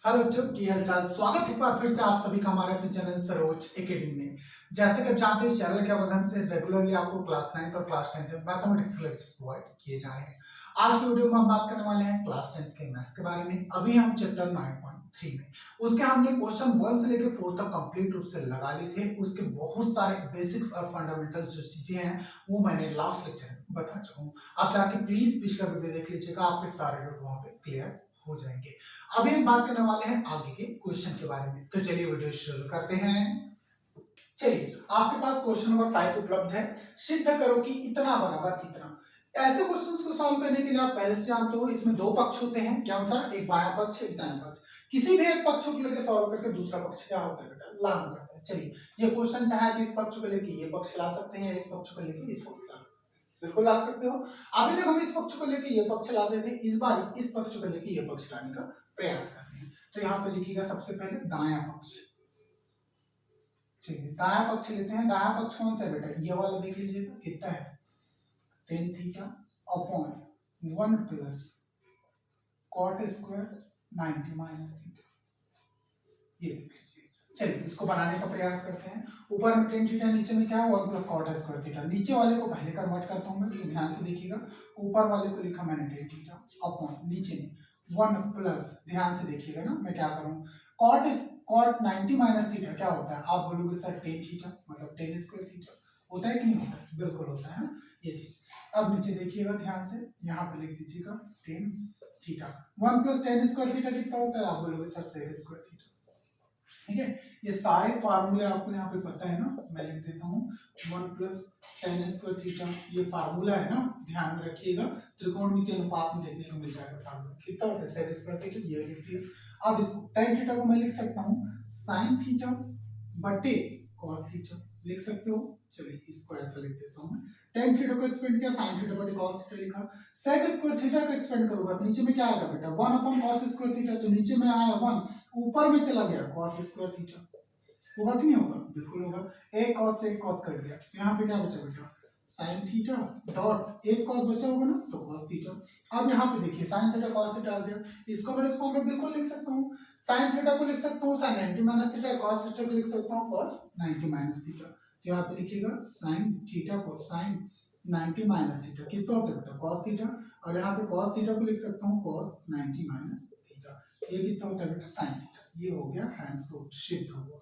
Hello बच्चों की हालचाल। स्वागत है एक बार फिर से आप सभी का हमारे अपने चैनल सरोज एकेडमी में। जैसे कि आप जानते हैं इस चैनल के माध्यम से रेगुलरली आपको क्लास 9 और क्लास 10 में मैथमेटिक्स लेक्चर्स प्रोवाइड किए जा रहे हैं। आज की वीडियो में हम बात करने वाले हैं क्लास 10 के मैथ्स के बारे में। अभी हम चैप्टर 9.3 में उसके हमने क्वेश्चन 1 से लेकर 4 तक कंप्लीट रूप से लगा लिए थे। उसके बहुत सारे बेसिक्स और फंडामेंटल्स जो चीजें हैं वो मैंने लास्ट लेक्चर में बता चुका हूँ। आप जाके प्लीज पिछला वीडियो देख लीजिएगा, आपके सारे डाउट वहां पे क्लियर हो जाएंगे। अभी हम बात करने वाले हैं आगे के क्वेश्चन के बारे में, तो चलिए वीडियो शुरू करते हैं। चलिए, आपके पास क्वेश्चन नंबर 5 उपलब्ध है। सिद्ध करो कि इतना बराबर इतना। ऐसे क्वेश्चंस को सॉल्व करने के लिए आप पहले से जानते हो इसमें दो पक्ष होते हैं। क्या होता है? एक बायां पक्ष, एक दायां पक्ष। किसी भी एक पक्ष को लेकर सॉल्व करके दूसरा पक्ष क्या होता है बेटा? लाना करता है। चलिए, ये क्वेश्चन चाहे आप इस पक्ष को लेकर ये पक्ष ला सकते हैं या इस पक्ष को लेकर इस पक्ष ला सकते हैं। बिल्कुल ला सकते हो। अभी तक हम इस पक्ष को लेकर ये पक्ष लाते थे, इस बार इस पक्ष को लेकर ये पक्ष लाने का प्रयास करते हैं। तो यहाँ पे लिखिएगा सबसे पहले दायां पक्ष। ठीक है, दायां पक्ष लेते हैं। दायां पक्ष कौन सा है बेटा? ये वाला देख लीजिएगा कितना है, tan theta upon 1 plus cot square 90 minus theta. ये देख लीजिए। चलिए इसको बनाने का प्रयास करते हैं। ऊपर में tan थीटा, नीचे में क्या है 1 प्लस cot स्क्वायर थीटा। नीचे वाले को पहले कन्वर्ट करता हूं मैं, तो ध्यान से देखिएगा। ऊपर वाले को लिखा मैंने tan थीटा अपॉन नीचे में 1 प्लस, ध्यान से देखिएगा ना मैं क्या करूं, cot 90 माइनस थीटा क्या होता है? आप बोलोगे सर tan थीटा मतलब tan स्क्वायर थीटा। होता है कि नहीं होता? बिल्कुल होता है ना ये चीज। अब नीचे देखिएगा ध्यान से, यहाँ पे लिख दीजिएगा tan theta. 1 plus tan square theta कितना होता है? आप बोलोगे सर sec स्क्वायर थीटा। ठीक है, ये सारे फार्मूले आपको यहाँ पे पता है ना, मैं लिख देता हूँ 1 प्लस tan स्क्वायर थीटा। ये फार्मूला है ना, ध्यान रखिएगा। त्रिकोणमितीय अनुपात में देखने को मिल जाएगा फार्मूला कितना होता है sec स्क्वायर थीटा। ये लिखिए। अब इसको tan थीटा को मैं लिख सकता हूँ sin थीटा बटे cos थीटा, लिख सकते हो। चलिए इसको ऐसा लिख देता हूँ मैं। tan थीटा को एक्सपेंड किया, sin थीटा बटे cos थीटा लिखा। sec स्क्वायर थीटा को एक्सपेंड करूंगा तो नीचे में क्या आएगा बेटा? 1 अपॉन cos स्क्वायर थीटा। तो नीचे में आया 1, ऊपर में चला गया cos स्क्वायर थीटा। होगा कि नहीं होगा? बिल्कुल होगा। एक cos से एक cos कट गया, तो यहाँ पे क्या बचा बेटा? sin थीटा डॉट एक cos बचा होगा ना, तो cos थीटा। अब यहाँ पे देखिए sin थीटा cos थीटा आ गया। इसको मैं इस फॉर्म में बिल्कुल लिख सकता हूँ। sin थीटा को लिख सकता हूँ sin 90 minus theta, cos theta को लिख सकता हूँ cos 90 माइनस थीटा। तो यहाँ पे लिखिएगा sin थीटा को sin 90 माइनस थीटा कितना होता है बेटा? cos theta. और यहाँ पे cos थीटा को लिख सकता हूँ cos 90 माइनस थीटा। ये कितना होता है बेटा? sin theta. ये हो गया हैंस रूट, सिद्ध हो गया।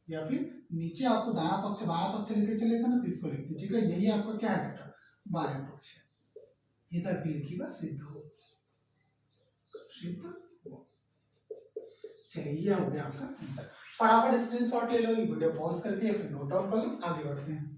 या फिर नीचे आपको दायां पक्ष बायां पक्ष लेके चले थे ना, तो इसको लिख दीजिएगा। यही आपका क्या है बेटा? बायां पक्ष है। इधर भी लिखिएगा सिद्ध हो, सिद्ध हो। चलिए ये हो गया आपका आंसर। फटाफट स्क्रीनशॉट ले लो, ये वीडियो पॉज करके फिर नोट डाउन कर लो, आगे बढ़ते हैं।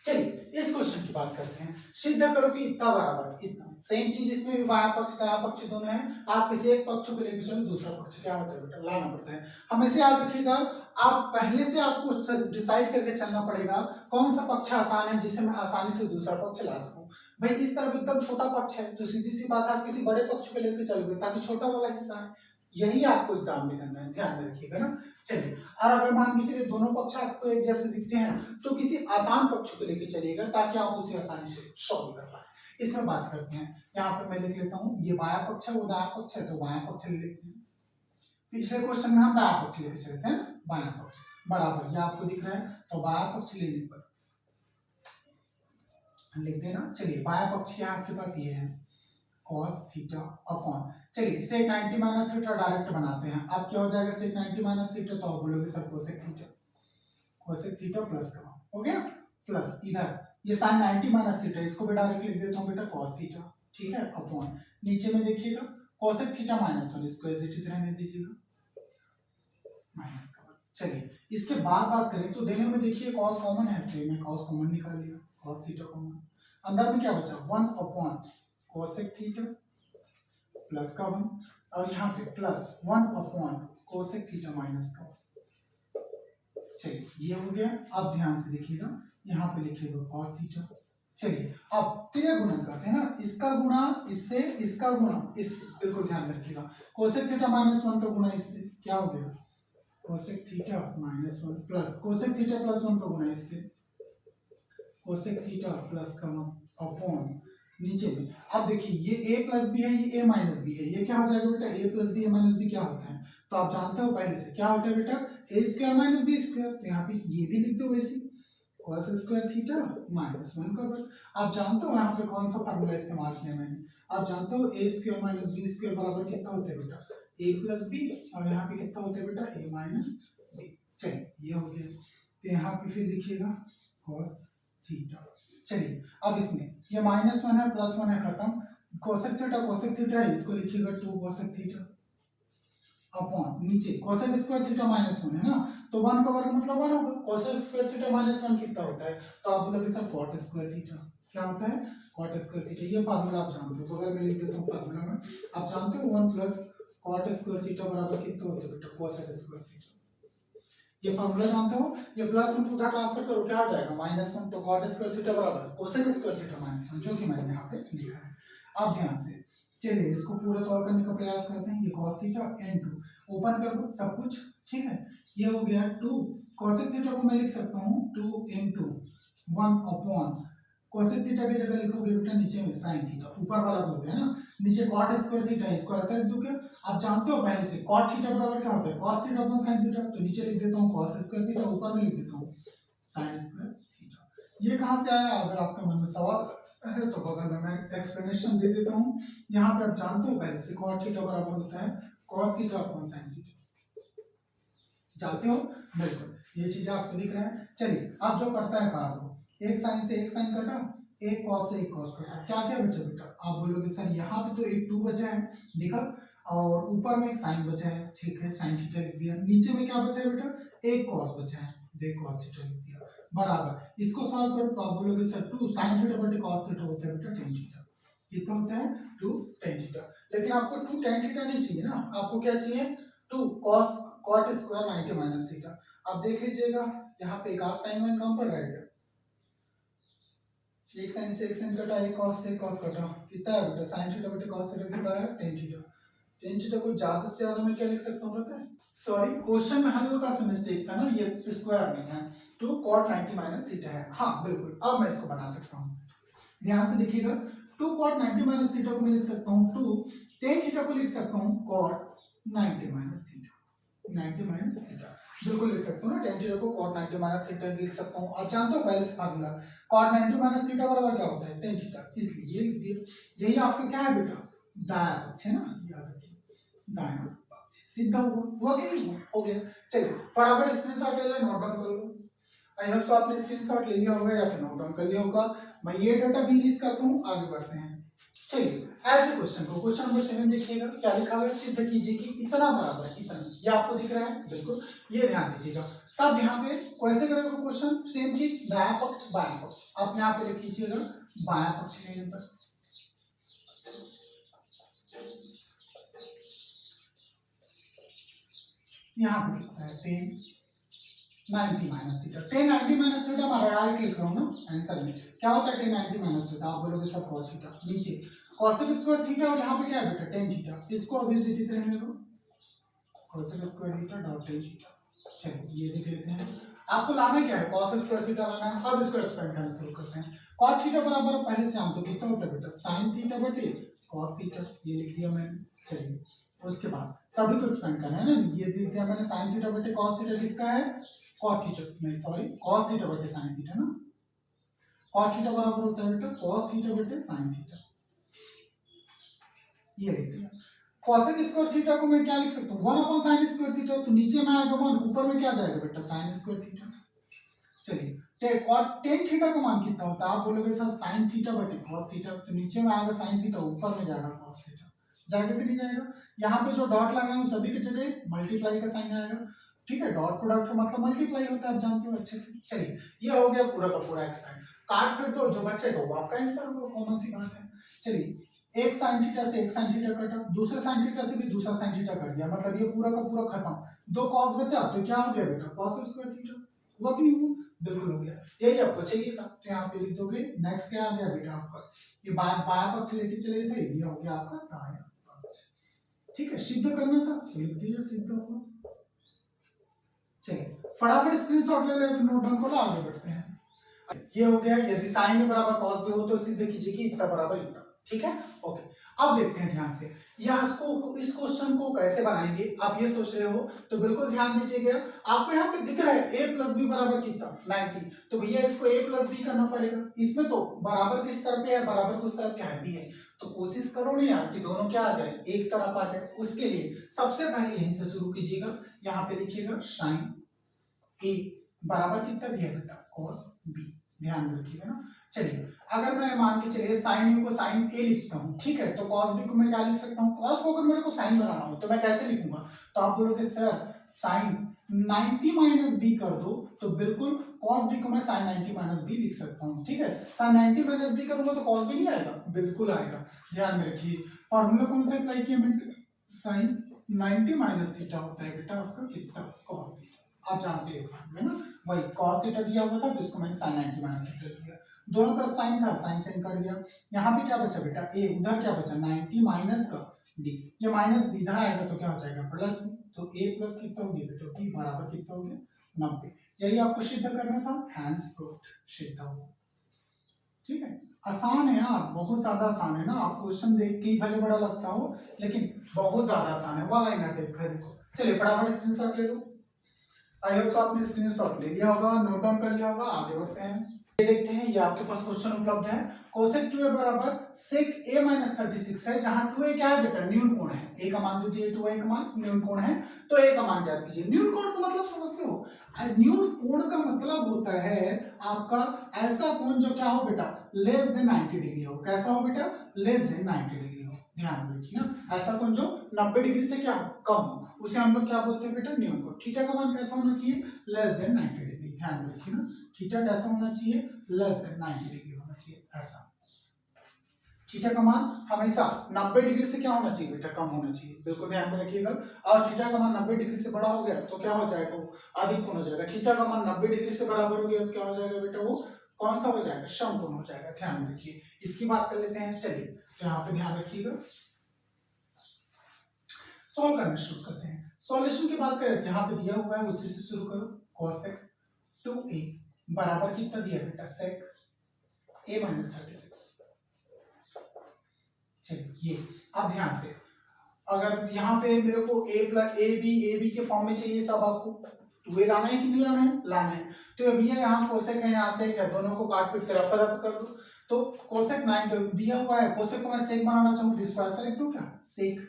चलिए इस क्वेश्चन की बात करते हैं। सिद्ध करो कि इतना बराबर इतना। सेम चीज इसमें भी बायां पक्ष दायां पक्ष दोनों है। आप किसी एक पक्ष को लेकर चलो, दूसरा पक्ष क्या होता है बेटा? लाना पड़ता है। हमेशा याद रखिएगा, आप पहले से आपको डिसाइड करके चलना पड़ेगा कौन सा पक्ष आसान है जिसे मैं आसानी से दूसरा पक्ष ला सकूं। भाई इस तरफ एकदम छोटा पक्ष है तो सीधी सी बात है आप किसी बड़े पक्ष को लेकर चलोगे ताकि छोटा वाला हिस्सा है। यही आपको एग्जाम में करना है, ध्यान में रखिएगा ना। चलिए, और अगर मान के चलिए दोनों पक्ष आपको एक जैसे दिखते हैं तो किसी आसान पक्ष को लेकर चलिएगा ताकि आप उसे आसानी से सॉल्व कर पाए। इसमें बात करते हैं। यहाँ पे मैं लिख लेता हूँ, ये बायां पक्ष है वो दायां पक्ष है, तो बायां पक्ष ले लेते हैं। पिछले क्वेश्चन में हम दायां पक्ष लेके चलते हैं, बायां पक्ष बराबर ये आपको दिख रहा है, तो बायां पक्ष लेने पर लिख देना। चलिए बायां पक्ष यहाँ आपके पास ये है cos थीटा अपॉन, चलिए sec 90 माइनस थीटा डायरेक्ट बनाते हैं। अब क्या हो जाएगा sec 90 माइनस थीटा? तो आप बोलोगे sir cosec theta, cosec theta plus का हो गया प्लस इधर ये sin 90 माइनस थीटा, इसको भी डायरेक्ट लिख देता हूँ बेटा cos थीटा। ठीक है, अपॉन नीचे में देखिएगा cosec थीटा माइनस 1, इसको एज इट इज रहने दीजिएगा माइनस का। चलिए इसके बाद बात करें तो देने में देखिए cos कॉमन है, तो मैं cos कॉमन निकाल लिया, cos थीटा कॉमन। अंदर में क्या बचा? 1 अपॉन cosec थीटा प्लस का 1, और यहाँ पे plus 1 upon cosec theta minus का। चलिए ये हो गया। अब ध्यान से देखिएगा, यहाँ पे लिखिएगा cos थीटा। चलिए अब क्रिया गुणन करते हैं ना, इसका गुणा इससे, इसका गुणा इससे, बिल्कुल ध्यान रखिएगा। cosec थीटा माइनस 1 का गुणा इससे क्या हो गया? cosec theta minus 1 plus cosec theta plus 1 का गुणा इससे cosec थीटा प्लस का 1 अपॉन नीचे में। अब देखिए ये a प्लस बी है, ये a माइनस बी है, ये क्या हो जाएगा बेटा, a plus B a minus B क्या होता है, तो आप जानते हो पहले से क्या होता है बेटा, a square minus B square, तो यहाँ पे ये भी लिख दो वैसे cos स्क्वायर थीटा माइनस 1 का वर्ग। आप जानते हो यहाँ पे कौन सा फार्मूला इस्तेमाल किया मैंने, आप जानते हो a square minus B square बराबर कितना होता है बेटा, a प्लस बी, और यहाँ पे कितना होता है बेटा, a माइनस बी। चलिए ये हो गया, तो यहाँ पे फिर लिखिएगा cos थीटा। चलिए अब इसमें ये -1 है +1 है खत्म, कोसेक थीटा है, इसको लिखिएगा 2 कोसेक थीटा अपॉन नीचे कोसेक स्क्वायर थीटा -1 है ना, तो 1 का वर्ग मतलब 1 होगा, कोसेक स्क्वायर थीटा -1 कितना होता है, तो आप बोलोगे सर कॉट स्क्वायर थीटा, क्या होता है, कॉट स्क्वायर थीटा। ये फार्मूला आप जानते हो, तो अगर मैं लिख देता हूँ फार्मूला में, आप जानते हो 1 प्लस कॉट स्क्वायर थीटा बराबर कितना होता है बेटा, कोसेक स्क्वायर थीटा। ये फार्मूला जानते हो, ये +1 उधर ट्रांसफर करो क्या हो जाएगा -1, तो कॉट स्क्वायर थीटा बराबर कोसेक स्क्वायर थीटा -1, जो कि मैंने यहाँ पे लिखा है। अब ध्यान से चलिए इसको पूरा सॉल्व करने का प्रयास करते हैं। ये cos थीटा n2 ओपन कर दो सब कुछ, ठीक है, ये हो गया 2 कोसेक थीटा को मैं लिख सकता हूँ 2 into 1 अपॉन कोसेक थीटा की जगह लिखोगे बेटा नीचे में sin थीटा, ऊपर वाला हो गया ना, नीचे cot स्क्वायर थीटा, इसको ऐसा लिख दूं क्या, आप जानते हो पहले से cot थीटा बराबर क्या होता है, cos theta upon sin theta, तो नीचे लिख देता हूँ cos स्क्वायर थीटा, ऊपर में लिख देता हूँ sin स्क्वायर थीटा। ये कहाँ से आया, अगर आपके मन में सवाल है तो बगल में मैं एक्सप्लेनेशन दे देता हूँ। यहाँ पे आप जानते हो पहले से cot थीटा बराबर होता है cos theta upon sin theta, जानते हो बिल्कुल, ये चीजें आपको दिख रहा है। चलिए अब जो करता है काट दो, एक साइन से एक साइन कटा, एक cos से एक cos कटा, क्या क्या बचा बेटा, आप बोलोगे सर यहाँ पे तो एक 2 बचा है दिखा, और ऊपर में एक साइन बचा है, ठीक है साइन थीटा लिख दिया, नीचे में क्या बचा है बेटा, एक cos बचा है, देख cos थीटा लिख दिया बराबर। इसको सॉल्व करो तो आप बोलोगे सर 2 sin थीटा बटे cos थीटा होता है बेटा tan थीटा, कितना होता है 2 tan थीटा। लेकिन आपको 2 tan थीटा नहीं चाहिए ना, आपको क्या चाहिए 2 cos cot square 90 minus theta. अब देख लीजिएगा यहाँ पे एक आध साइन में कम पड़ रहेगा, एक साइन से एक साइन कटा, एक cos से cos कटा, कितना है बेटा sin थीटा बटे cos थीटा कितना है tan थीटा। tan थीटा को ज्यादा से ज्यादा मैं क्या लिख सकता हूँ पता है, सॉरी क्वेश्चन में हल्का सा मिस्टेक था ना, ये स्क्वायर नहीं है, 2 cot 90 माइनस थीटा है, हाँ बिल्कुल अब मैं इसको बना सकता हूँ, ध्यान से देखिएगा 2 cot 90 माइनस थीटा को मैं लिख सकता हूँ 2 tan थीटा को लिख सकता हूँ cot 90 minus theta, 90 minus theta बिल्कुल लिख सकता हूँ ना, tan थीटा को cot 90 माइनस थीटा लिख सकता हूँ। आप जानते हो पहले से फार्मूला cot 90 माइनस थीटा बराबर क्या होता है tan थीटा, इसलिए ये लिख दिया। यही आपका क्या है बेटा, दायां पक्ष है ना, याद रखिए दायां पक्ष, सीधा हुआ कि नहीं हुआ, हो गया। चलिए फटाफट स्क्रीनशॉट ले लो, नोट डाउन कर लो। आई होप सो आपने स्क्रीनशॉट ले लिया होगा या फिर नोट डाउन कर लिया होगा। मैं ये डाटा भी रिलीज करता हूँ, आगे बढ़ते हैं। चलिए ऐसे क्वेश्चन को, क्वेश्चन नंबर 7 देखिएगा क्या लिखा हुआ है, सिद्ध कीजिए कि इतना बराबर है इतना, ये आपको दिख रहा है बिल्कुल, ये ध्यान दीजिएगा। तब यहाँ पे कैसे करेगा क्वेश्चन, सेम चीज दायां पक्ष बायां पक्ष, आप यहाँ पे लिख लीजिएगा बायां पक्ष लेने पर, यहाँ पे लिखता है 10 90 माइनस थीटा, 10 90 माइनस थीटा मैं डायरेक्ट लिख रहा हूँ ना आंसर में, क्या होता है 10 90 माइनस थीटा, आप बोलोगे सर cos थीटा, नीचे cosec स्क्वायर थीटा और यहाँ पे क्या है बेटा tan थीटा, इसको ऑब्वियसली से रहने दो cosec square theta dot tan theta. चलिए ये देख लेते हैं, आपको लाना क्या है cos स्क्वायर थीटा लाना है। अब इसको एक्सपेंड करना शुरू करते हैं, cot थीटा बराबर पहले से हम तो कितना होता है बेटा sin थीटा बटे cos थीटा, ये लिख दिया मैंने। चलिए उसके बाद सभी को एक्सपेंड करना है ना, ये लिख दिया मैंने sin थीटा बटे cos थीटा किसका है, cot थीटा नहीं सॉरी cos थीटा बटे sin थीटा ना, cot थीटा बराबर होता है बेटा cos थीटा बटे sin थीटा, ये लिख दिया। cosec स्क्वायर थीटा को मैं क्या लिख सकता हूँ 1 अपॉन sin स्क्वायर थीटा, तो नीचे में आएगा 1, ऊपर में क्या जाएगा बेटा sin स्क्वायर थीटा। चलिए cot tan थीटा का मान कितना होता है, आप बोलोगे सर sin थीटा बटे cos थीटा, तो नीचे में आएगा sin थीटा, ऊपर में जाएगा cos थीटा, जाएगा कि नहीं जाएगा। यहाँ पे जो डॉट लगाए हैं सभी की जगह मल्टीप्लाई का साइन आएगा, ठीक है, डॉट प्रोडक्ट का मतलब मल्टीप्लाई होता है, आप जानते हो अच्छे से। चलिए ये हो गया पूरा का पूरा एक्सपेंड, काट फिर तो जो बचेगा वो आपका आंसर होगा, कॉमन सी बात है। चलिए एक sin थीटा से एक sin थीटा कटा, दूसरे sin थीटा से भी दूसरा sin थीटा कट गया, मतलब ये पूरा का पूरा खत्म, 2 cos बचा, तो क्या हो गया बेटा cos स्क्वायर थीटा, हुआ कि नहीं हुआ, बिल्कुल हो गया, यही आपको चाहिए था। तो यहाँ पे लिख दोगे नेक्स्ट क्या आ गया बेटा आपका, ये बायां पक्ष लेके चले थे, ये हो गया आपका दायां पक्ष, ठीक है, सिद्ध करना था तो लिख दीजिए सिद्ध होगा। चलिए फटाफट स्क्रीनशॉट ले ले, नोट डाउन करो, आगे बढ़ते हैं। ये हो गया, यदि साइन ए बराबर कॉस बी हो तो सीधे कीजिए कि इतना बराबर इतना, ठीक है। ओके, अब देखते हैं ध्यान से यहाँ इसको, इस क्वेश्चन को कैसे बनाएंगे, आप ये सोच रहे हो तो बिल्कुल ध्यान दीजिएगा। आपको यहाँ पे दिख रहा है a प्लस बी बराबर कितना 90, तो भैया इसको a प्लस बी करना पड़ेगा। इसमें तो बराबर किस तरफ पे है, बराबर किस तरफ क्या है, b है, तो कोशिश करो ना यार कि दोनों क्या आ जाए, एक तरफ आ जाए। उसके लिए सबसे पहले यहीं से शुरू कीजिएगा, यहाँ पे लिखिएगा साइन ए बराबर कितना दिया है बेटा, cos b, ध्यान में रखिएगा ना। चलिए अगर मैं मान के चलिए साइन यू को साइन ए लिखता हूँ, ठीक है, तो cos b को मैं क्या लिख सकता हूँ, cos को अगर मेरे को साइन बनाना हो तो मैं कैसे लिखूंगा, तो आप बोलोगे सर साइन 90 माइनस बी कर दो, तो बिल्कुल cos b को मैं साइन 90 माइनस बी लिख सकता हूँ, ठीक है। साइन 90 माइनस बी करूंगा तो cos b नहीं आएगा, बिल्कुल आएगा, ध्यान में रखिए। फॉर्मूला कौन सा अप्लाई किया मैंने, साइन 90 माइनस थीटा होता है बेटा आपका कितना, cos b, आप जानते हो है ना, वही cos थीटा दिया हुआ था तो इसको मैंने sin 90 माइनस थीटा लिया, दोनों तरफ साइन था, साइन से कर दिया। यहाँ पे क्या बचा बेटा, a, उधर क्या बचा 90 माइनस का b, ये माइनस b इधर आएगा तो क्या हो जाएगा प्लस b, तो a प्लस कितना हो गया बेटा b बराबर कितना हो गया 90। यही आपको सिद्ध करना था, हैंस प्रूव्ड, सिद्ध हो गया, ठीक है। आसान है यार, बहुत ज्यादा आसान है ना, आप क्वेश्चन देख के ही भले बड़ा लगता हो लेकिन बहुत ज्यादा आसान है, वन लाइनर टाइप का देखो। चलिए फटाफट स्क्रीनशॉट ले लो, आई होप आपने स्क्रीनशॉट ले लिया होगा, नोट डाउन कर लिया होगा। आगे बढ़ते हैं, ये देखते हैं, ये आपके पास क्वेश्चन उपलब्ध है। कोसेक 2a बराबर सेक a माइनस 36 है, जहां 2a क्या है बेटा, न्यून कोण है, a का मान जो दिया 2a का मान न्यून कोण है, तो a का मान ज्ञात कीजिए। न्यून कोण का मतलब समझते हो, न्यून कोण का मतलब होता है आपका ऐसा कोण जो क्या हो बेटा, लेस देन 90 डिग्री हो। कैसा हो बेटा, लेस देन 90 डिग्री हो, ध्यान रखिए ना, ऐसा कोण जो 90 डिग्री से क्या कम हो, उसे हम लोग क्या बोलते हैं बेटा, न्यून कोण। थीटा का मान कैसा होना चाहिए, लेस देन 90 डिग्री, ध्यान रखिए ना, थीटा कैसा होना चाहिए, लेस देन 90 डिग्री होना चाहिए, ऐसा। थीटा का मान हमेशा 90 डिग्री से क्या होना चाहिए बेटा, कम होना चाहिए, बिल्कुल ध्यान में रखिएगा। और थीटा का मान 90 डिग्री से बड़ा हो गया तो क्या हो जाएगा, वो अधिक कोण हो जाएगा। थीटा का मान 90 डिग्री से बराबर हो गया तो क्या हो जाएगा बेटा, वो कौन सा हो जाएगा, समकोण हो जाएगा, ध्यान में रखिए। इसकी बात कर लेते हैं, चलिए तो यहाँ पे ध्यान रखिएगा, सॉल्व करना शुरू करते हैं। सॉल्यूशन की बात करें, यहाँ पे दिया हुआ है उसी से शुरू करो। कोसेक 2a बराबर कितना दिया बेटा, सेक a माइनस 36। चलिए ये अब ध्यान से, अगर यहाँ पे मेरे को a प्लस ए बी के फॉर्म में चाहिए, सब आपको 2a लाना है कि नहीं लाना है, लाना है। तो अभी यहाँ कोसेक है, यहाँ सेक है, दोनों को काट पीट कर रफ रफ कर दो, तो कोसेक 90 दिया हुआ है, कोसेक को मैं सेक बनाना चाहूँ तो इसको ऐसा लिख दूं क्या, सेक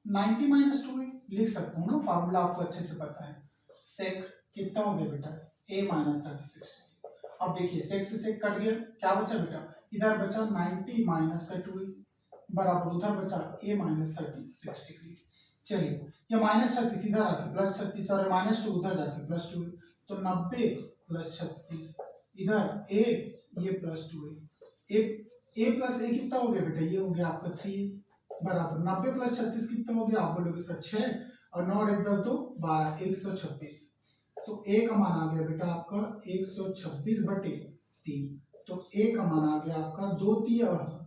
90 माइनस 2a लिख सकता हूँ ना, फार्मूला आपको अच्छे से पता है। सेक कितना हो गया बेटा, a माइनस 36। अब देखिए सेक से सेक कट गया, क्या बचा बेटा, इधर बचा 90 माइनस का 2a बराबर उधर बचा a माइनस 36 डिग्री। चलिए ये माइनस 36 इधर आके प्लस 36 और माइनस 2 उधर जाके प्लस 2, तो 90 प्लस 36 इधर a, ये plus 2a, a plus a कितना हो गया बेटा, ये हो गया आपका 3 बराबर 90 प्लस 36 कितना हो गया, आप बोलोगे सर 6 और 9 1 10 2 12 126, तो a का मान आ गया बेटा आपका 126 बटे 3, तो a का मान आ गया आपका 2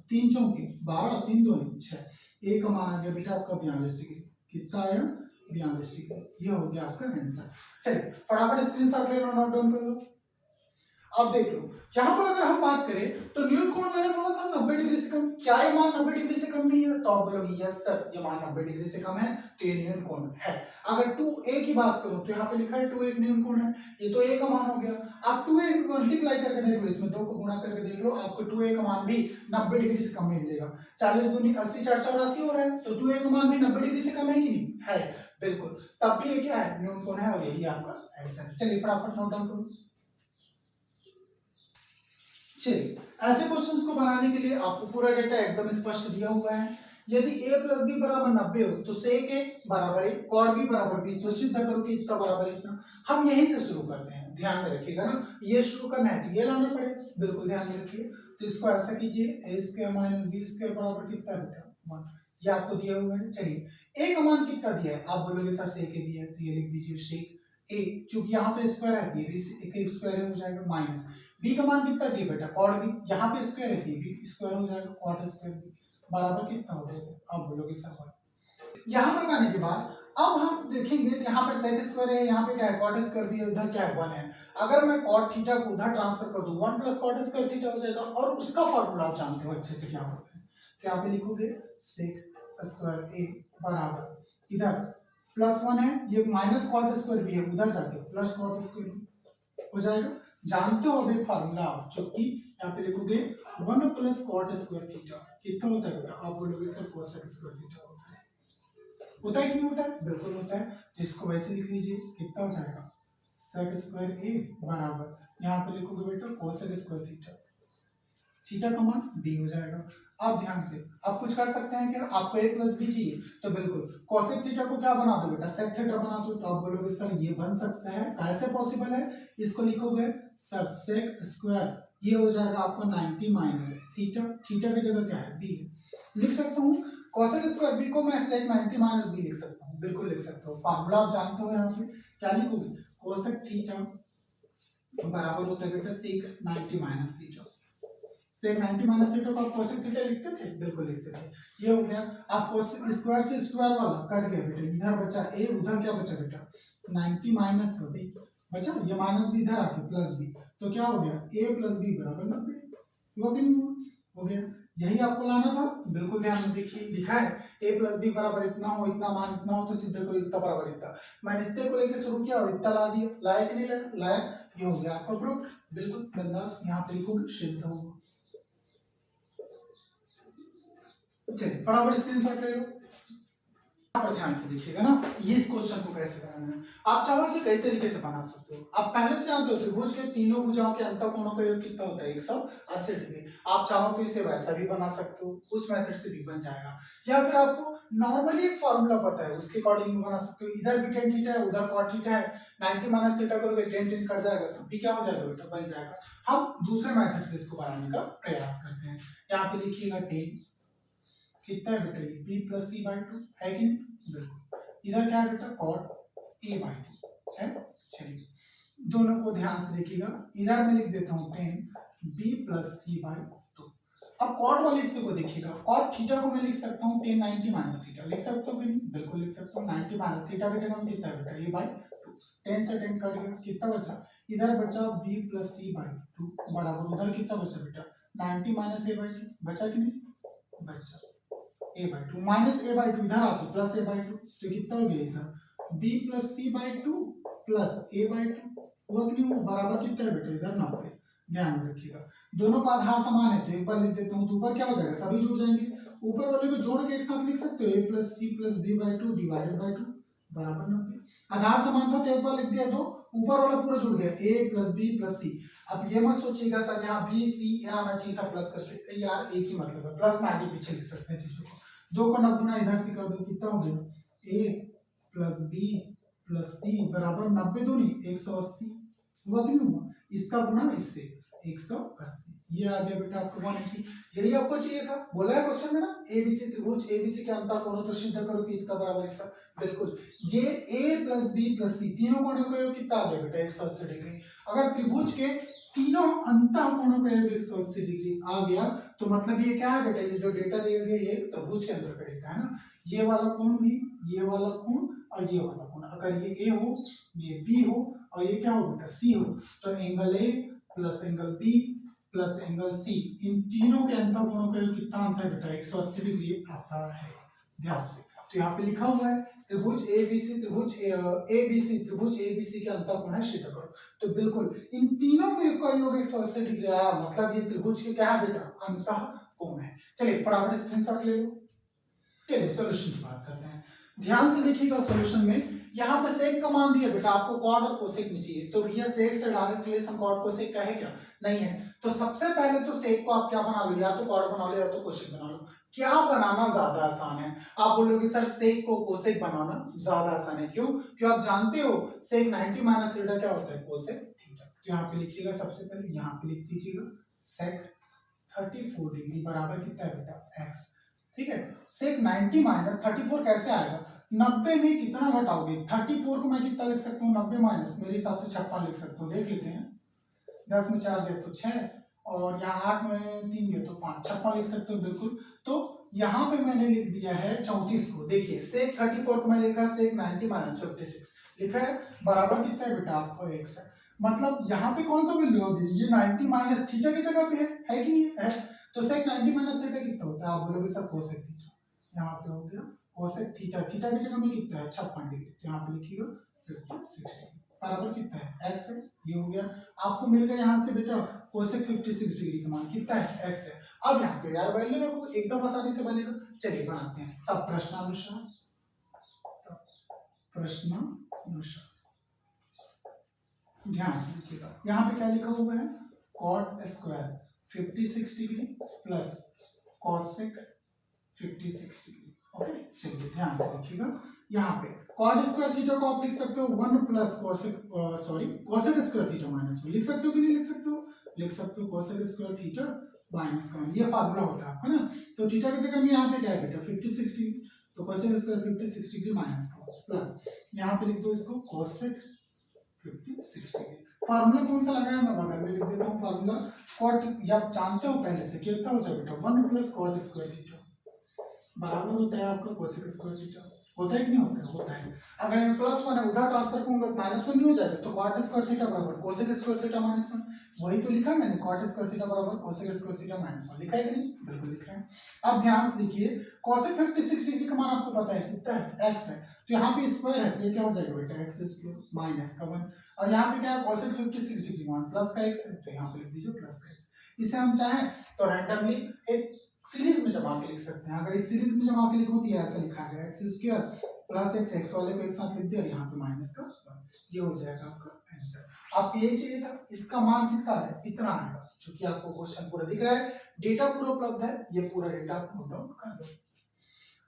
3 चौके 12 3 2 6, a का मान आ गया बेटा आपका 42 डिग्री। कितना आया, 42 डिग्री, ये हो गया आपका आंसर। चलिए फटाफट स्क्रीनशॉट ले लो, नोट डाउन कर लो। अब देख लो यहाँ पर अगर हम बात करें तो न्यून कोण मैंने बोला था 90 डिग्री से कम, क्या ये मान 90 डिग्री से कम नहीं है, तो आप बोलोगे यस सर ये मान 90 डिग्री से कम है, तो ये न्यून कोण है। अगर 2a की बात करूं तो यहाँ पे लिखा है 2a एक न्यून कोण है, ये तो a का मान हो गया। आप 2a को मल्टीप्लाई करके देख लो, इसमें 2 को गुणा करके देख लो, आपको 2a का मान भी 90 डिग्री से कम मिलेगा। 40 दूनी 80 4 84 हो रहा है, तो 2a का मान भी 90 डिग्री से कम है कि नहीं है, बिल्कुल, तब भी ये क्या है, न्यून कोण है और यही आपका आंसर है। चलिए फटाफट नोट डाउन करो। चलिए ऐसे क्वेश्चंस को बनाने के लिए आपको पूरा डेटा एकदम स्पष्ट दिया हुआ है। यदि a प्लस बी बराबर 90 हो तो सेक a बराबर a कॉट b बराबर b, तो सिद्ध करो कि इतना बराबर इतना। हम यहीं से शुरू करते हैं, ध्यान में रखिएगा ना, ये शुरू करना है तो ये लाना पड़ेगा, बिल्कुल ध्यान में रखिए। तो इसको ऐसा कीजिए, a square minus b square बराबर कितना है बेटा 1, ये आपको दिया हुआ है। चलिए a का मान कितना दिया है, आप बोलोगे सर सेक a दिया है, तो ये लिख दीजिए सेक a, चूंकि यहाँ पे स्क्वायर है एक स्क्वायर हो जाएगा, माइनस b का मान कितना दिया बेटा कॉट b, यहाँ पे स्क्वायर है b स्क्वायर हो जाएगा, कॉट स्क्वायर b बराबर कितना हो जाएगा, आप बोलोगे सर 1। यहाँ तक आने के बाद अब हम देखेंगे यहाँ पर सेक स्क्वायर है, यहाँ पे क्या है कॉट स्क्वायर भी है, उधर क्या है 1 है। अगर मैं कॉट थीटा को उधर ट्रांसफर कर दूं 1 प्लस कॉट स्क्वायर थीटा हो जाएगा, और उसका फॉर्मूला आप जानते हो अच्छे से क्या होता है। क्या पे लिखोगे सेक स्क्वायर ए बराबर इधर +1 है, ये माइनस कॉट स्क्वायर भी है, उधर जाके प्लस कॉट स्क्वायर हो जाएगा। जानते हो अभी फार्मूला आप, जो कि यहाँ पे लिखोगे 1 प्लस कॉट स्क्वायर थीटा कितना होता है बेटा, आप बोलोगे सर कोसेक स्क्वायर थीटा होता है कि नहीं होता है, बिल्कुल होता है। तो इसको वैसे लिख लीजिए, कितना हो जाएगा सेक स्क्वायर ए बराबर यहाँ पे लिखोगे बेटा कोसेक स्क्वायर थीटा, थीटा का मान b हो जाएगा। अब ध्यान से आप कुछ कर सकते हैं क्या, आपको a प्लस बी चाहिए तो बिल्कुल कोसेक थीटा को क्या बना दो बेटा सेक थीटा बना दो। तो आप बोलोगे सर ये बन सकता है, कैसे पॉसिबल है, इसको लिखोगे सर सेक स्क्वायर, ये हो जाएगा आपको 90 माइनस थीटा, थीटा की जगह क्या है b लिख सकता हूँ। कोसेक स्क्वायर b को मैं सेक 90 माइनस b लिख सकता हूँ, बिल्कुल लिख सकता हूँ। फार्मूला आप जानते हो, यहाँ पे क्या लिखोगे कोसेक थीटा बराबर होता है बेटा सेक 90 माइनस थीटा। सेक 90 माइनस थीटा को आप कोसेक थीटा लिखते थे, बिल्कुल लिखते थे। ये हो गया, आप कोसेक स्क्वायर से स्क्वायर वाला कट गया बेटा, इधर बचा a, उधर क्या बचा बेटा 90 माइनस का b बचा, ये माइनस b इधर आके प्लस b, तो क्या हो गया a प्लस b बराबर 90, हुआ कि नहीं हुआ, हो गया। यही आपको लाना था, बिल्कुल ध्यान में देखिए लिखा है a प्लस b बराबर इतना हो, इतना मान इतना हो, तो सीधे को इतना बराबर इतना, मैंने इतने को लेके शुरू किया और इतना ला दिया, लाया कि नहीं लाया, लाया, ये हो गया आपका प्रूफ, बिल्कुल बिंदास यहाँ पे लिखोगे सिद्ध होगा। चलिए फटाफट स्क्रीनशॉट ले लो, यहाँ पर ध्यान से देखिएगा ना, ये इस क्वेश्चन को कैसे बनाना है। आप चाहो इसे कई तरीके से बना सकते हो। आप पहले से जानते हो त्रिभुज के तीनों भुजाओं के अंतःकोणों का योग कितना होता है 180 डिग्री। आप चाहो तो इसे वैसा भी बना सकते हो, उस मेथड से भी बन जाएगा, या फिर आपको नॉर्मली एक फॉर्मूला पता है उसके अकॉर्डिंग भी बना सकते हो। इधर भी tan थीटा है, उधर cot थीटा है, 90 माइनस थीटा करोगे tan tan कट जाएगा, तब भी क्या हो जाएगा बेटा बन जाएगा। हम दूसरे मेथड से इसको बनाने का प्रयास करते हैं। यहाँ पे लिखिएगा tan कितना है बेटा ये b प्लस c बाई 2 है कि नहीं, बिल्कुल। इधर क्या है बेटा cot a बाई 2 है। चलिए दोनों को ध्यान से देखिएगा, इधर मैं लिख देता हूँ tan b plus c by 2। अब cot वाले हिस्से को देखिएगा, cot थीटा को मैं लिख सकता हूँ tan 90 माइनस थीटा, लिख सकता हूँ कि नहीं, बिल्कुल लिख सकता हूँ। 90 माइनस थीटा की जगह में कितना है बेटा a बाई 2, tan से tan कट गया, कितना बचा, इधर बचा b प्लस c बाई 2 बराबर उधर कितना बचा बेटा 90 माइनस a बाई 2, बचा कि नहीं, बचा a by 2 minus a by 2 इधर आके प्लस a बाई 2, तो कितना हो गया इधर b plus c by 2 plus a by 2, हुआ कि नहीं, बराबर कितना है बेटा इधर 90। ध्यान रखिएगा दोनों का आधार समान है, तो एक बार लिख देता हूँ, तो ऊपर क्या हो जाएगा सभी जुड़ जाएंगे, ऊपर वाले को जोड़ के एक साथ लिख सकते हो a plus c plus b by 2 divided by 2 बराबर 90। आधार समान था तो एक बार लिख दिया, तो ऊपर वाला पूरा जुड़ गया a plus b plus c। अब ये मत सोचिएगा सर यहाँ b c आना चाहिए था प्लस करके, यार एक ही मतलब है, प्लस में आगे पीछे लिख सकते हैं चीजों को। 2 को 90 गुना इधर से कर दो, कितना हो गया a plus b plus c बराबर 90 दूनी 180, हुआ कि नहीं हुआ, इसका गुना इससे 180, ये आ गया बेटा आपको 180। यही आपको चाहिए था, बोला है क्वेश्चन में ना एबीसी त्रिभुज एबीसी के अंतःकोण तो सिद्ध करो कि इतना बराबर इसका, बिल्कुल ये a plus b plus c तीनों कोणों का योग कितना आ गया बेटा 180 डिग्री। अगर त्रिभुज के तीनों अंतःकोणों का योग 180 डिग्री आ गया तो मतलब ये क्या है बेटा, ये जो डेटा दिया गया ये त्रिभुज के अंदर का डेटा है ना, ये वाला कोण भी, ये वाला कोण और ये वाला कोण, अगर ये a हो ये b हो और ये क्या हो बेटा c हो, तो angle a plus angle b plus angle c, इन तीनों के अंतःकोणों का योग कितना आता है बेटा 180 डिग्री आता है। ध्यान से, तो यहाँ पे लिखा हुआ है त्रिभुज एबीसी त्रिभुज एबीसी त्रिभुज एबीसी के अंतःकोण है सिद्ध करो, तो बिल्कुल इन तीनों का योग 180 डिग्री आया, मतलब ये त्रिभुज के क्या है बेटा अंतःकोण है। चलिए फटाफट स्क्रीनशॉट ले लो। चलिए सॉल्यूशन की बात करते हैं, ध्यान से देखिएगा सॉल्यूशन में यहाँ पे सेक का मान दिया बेटा आपको कॉट और कोसेक में चाहिए, तो भैया सेक से डायरेक्ट रिलेशन कॉट कोसेक का है क्या, नहीं है। तो सबसे पहले तो सेक को आप क्या बना लो, या तो कॉट बना लो या तो कोसेक बना लो। क्या बनाना ज्यादा आसान है, आप बोलोगे सर सेक को कोसेक बनाना ज्यादा आसान है, क्यों, क्यों आप जानते हो सेक 90 माइनस थीटा क्या होता है कोसेक थीटा। तो यहाँ पे लिखिएगा सबसे पहले, यहाँ पे लिख दीजिएगा सेक 34 डिग्री बराबर कितना है बेटा x, ठीक है। सेक 90 माइनस 34 कैसे आएगा, 90 में कितना घटाओगे, 34 को मैं कितना लिख सकता हूँ 90 माइनस, मेरे हिसाब से 56 लिख सकता हूँ, देख लेते हैं 10 में 4 गए तो 6 और यहाँ 8 में 3 गए तो 5, 56 लिख सकते हो बिल्कुल। तो यहाँ पे मैंने लिख दिया है 34 को। देखिए sec 34 को मैं लिखा sec 90 माइनस 56 लिखा है, बराबर कितना है बेटा आपको x है। मतलब यहाँ पे कौन सा वैल्यू होगी, ये 90 माइनस थीटा की जगह पे है कि नहीं है? तो sec 90 माइनस थीटा कितना होता है, आप बोलोगे सर cosec थीटा। यहाँ पे हो गया cosec थीटा, थीटा की जगह में कितना है 56 डिग्री, तो यहाँ पे लिखिएगा 56 डिग्री, बराबर कितना है x है। ये हो गया, आपको मिल गया यहाँ से बेटा cosec 56 डिग्री का मान कितना है x है। अब यहाँ पे यार वैल्यू रखो, एकदम आसानी से बनेगा। चलिए बनाते हैं। तब प्रश्नानुसार ध्यान से लिखिएगा, यहाँ पे क्या लिखा हुआ है, cot square 56 degree plus cosec 56 degree. Okay, चलिए ध्यान से लिखिएगा, यहाँ पे cot स्क्वायर थीटा को आप लिख सकते हो 1 plus cosec square theta minus 1 लिख सकते हो कि नहीं लिख सकते हो, लिख सकते हो cosec स्क्वायर थीटा माइनस का, ये फार्मूला होता है आपका ना। तो थीटा की जगह में यहाँ पे क्या है बेटा 56 डिग्री, तो cosec स्क्वायर 56 डिग्री माइनस का प्लस यहाँ पे लिख दो इसको cosec 56 डिग्री। फार्मूला कौन सा लगाया मैं बगल में लिख देता हूँ, फार्मूला cot, ये आप जानते हो पहले से, कितना होता है बेटा 1 प्लस cot स्क्वायर थीटा बराबर होता है आपका cosec स्क्वायर थीटा। होता है कि नहीं होता है, होता है। अगर मैं प्लस 1 है उधर ट्रांसफर करूंगा माइनस 1 नहीं हो जाएगा, तो cot स्क्वायर थीटा बराबर cosec स्क्वायर थीटा माइनस 1, वही तो लिखा मैंने, cot स्क्वायर थीटा बराबर cosec स्क्वायर थीटा माइनस 1 लिखा है कि नहीं, बिल्कुल लिखा है। अब ध्यान से देखिए cosec 56 डिग्री का मान आपको पता है कितना है, x है, तो यहाँ पे स्क्वायर है, ये क्या हो जाएगा बेटा x स्क्वायर माइनस का 1, और यहाँ पे क्या है cosec 56 डिग्री मान प्लस का x है, तो यहाँ पे लिख दीजिए प्लस का x। इसे हम चाहें तो रैंडमली एक सीरीज में जमा के लिख सकते हैं। अगर एक सीरीज में जमा के लिखूं तो ये ऐसा लिखा गया x square plus x, x वाले को एक साथ लिख दिया, यहाँ पे माइनस का 1, ये हो जाएगा आपका आंसर। आपको यही चाहिए था, इसका मान कितना है, इतना आएगा, क्योंकि आपको क्वेश्चन पूरा दिख रहा है, डेटा पूरा उपलब्ध है, ये पूरा डेटा आप नोट डाउन कर दो।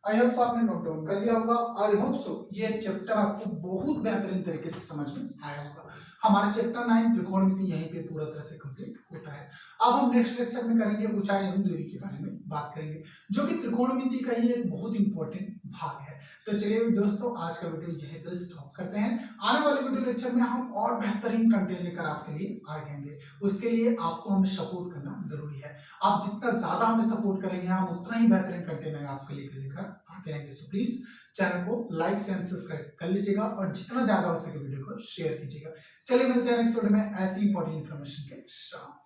आई होप सो आपने नोट डाउन कर लिया होगा, आई होप सो ये चैप्टर आपको बहुत बेहतरीन तरीके से समझ में आया होगा। हमारा चैप्टर 9 त्रिकोणमिति यहीं पे पूरा तरह से कंप्लीट होता है। अब हम नेक्स्ट लेक्चर में करेंगे ऊंचाई एवं दूरी के बारे में बात करेंगे, जो कि त्रिकोणमिति का ही एक बहुत इंपॉर्टेंट भाग है। तो चलिए दोस्तों, आज का वीडियो यहीं पर स्टॉप करते हैं। आने वाले वीडियो लेक्चर में हम और बेहतरीन कंटेंट लेकर आपके लिए आएंगे। उसके लिए आपको हमें सपोर्ट करना जरूरी है। आप जितना ज्यादा हमें सपोर्ट करेंगे, हम उतना ही बेहतरीन कंटेंट आपके लिए लेकर आते रहेंगे। सो प्लीज चैनल को लाइक एंड सब्सक्राइब कर लीजिएगा और जितना ज्यादा हो सके वीडियो को शेयर कीजिएगा। चलिए मिलते हैं नेक्स्ट वीडियो में ऐसी इंपॉर्टेंट इन्फॉर्मेशन के साथ।